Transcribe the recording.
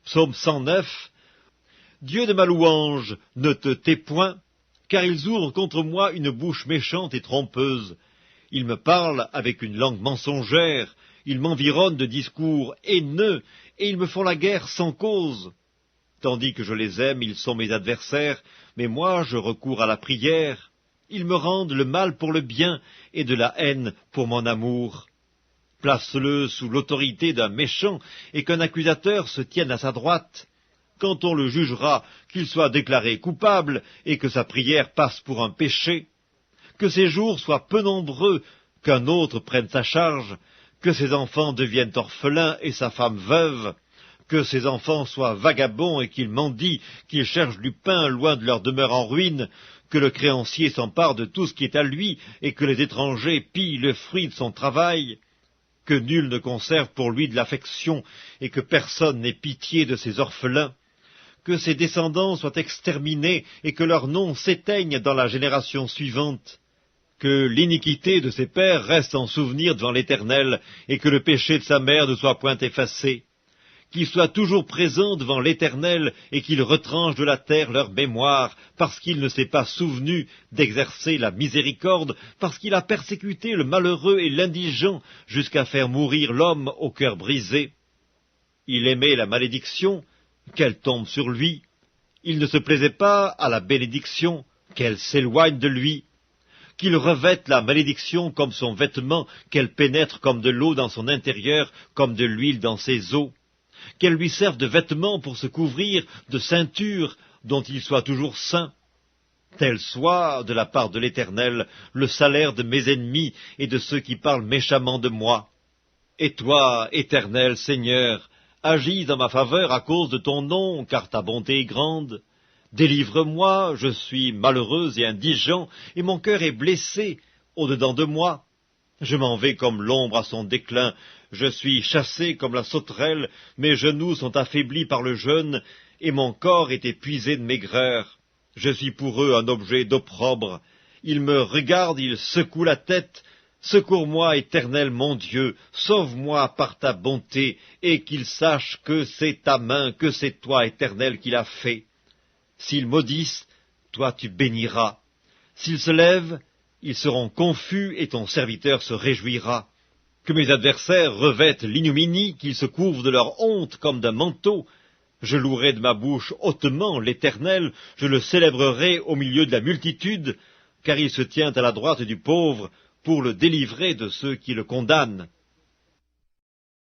Psaume 109. Dieu de ma louange, ne te tais point, car ils ouvrent contre moi une bouche méchante et trompeuse. Ils me parlent avec une langue mensongère, ils m'environnent de discours haineux, et ils me font la guerre sans cause. Tandis que je les aime, ils sont mes adversaires, mais moi je recours à la prière. Ils me rendent le mal pour le bien, et de la haine pour mon amour. Place-le sous l'autorité d'un méchant, et qu'un accusateur se tienne à sa droite. Quand on le jugera, qu'il soit déclaré coupable, et que sa prière passe pour un péché. Que ses jours soient peu nombreux, qu'un autre prenne sa charge, que ses enfants deviennent orphelins et sa femme veuve, que ses enfants soient vagabonds et qu'ils mendient, qu'ils cherchent du pain loin de leur demeure en ruine, que le créancier s'empare de tout ce qui est à lui, et que les étrangers pillent le fruit de son travail, que nul ne conserve pour lui de l'affection, et que personne n'ait pitié de ses orphelins, que ses descendants soient exterminés, et que leurs noms s'éteignent dans la génération suivante, que l'iniquité de ses pères reste en souvenir devant l'Éternel, et que le péché de sa mère ne soit point effacé, qu'il soit toujours présent devant l'Éternel, et qu'il retranche de la terre leur mémoire, parce qu'il ne s'est pas souvenu d'exercer la miséricorde, parce qu'il a persécuté le malheureux et l'indigent, jusqu'à faire mourir l'homme au cœur brisé. Il aimait la malédiction, qu'elle tombe sur lui. Il ne se plaisait pas à la bénédiction, qu'elle s'éloigne de lui. Qu'il revête la malédiction comme son vêtement, qu'elle pénètre comme de l'eau dans son intérieur, comme de l'huile dans ses os. Qu'elle lui serve de vêtement pour se couvrir, de ceinture, dont il soit toujours saint. Tel soit, de la part de l'Éternel, le salaire de mes ennemis et de ceux qui parlent méchamment de moi. Et toi, Éternel Seigneur, agis en ma faveur à cause de ton nom, car ta bonté est grande. Délivre-moi, je suis malheureux et indigent, et mon cœur est blessé au-dedans de moi. Je m'en vais comme l'ombre à son déclin, je suis chassé comme la sauterelle, mes genoux sont affaiblis par le jeûne, et mon corps est épuisé de maigreur. Je suis pour eux un objet d'opprobre. Ils me regardent, ils secouent la tête. Secours-moi, Éternel mon Dieu, sauve-moi par ta bonté, et qu'ils sachent que c'est ta main, que c'est toi, Éternel, qui l'as fait. S'ils maudissent, toi tu béniras. S'ils se lèvent, ils seront confus, et ton serviteur se réjouira. Que mes adversaires revêtent l'ignominie, qu'ils se couvrent de leur honte comme d'un manteau. Je louerai de ma bouche hautement l'Éternel, je le célébrerai au milieu de la multitude, car il se tient à la droite du pauvre, pour le délivrer de ceux qui le condamnent.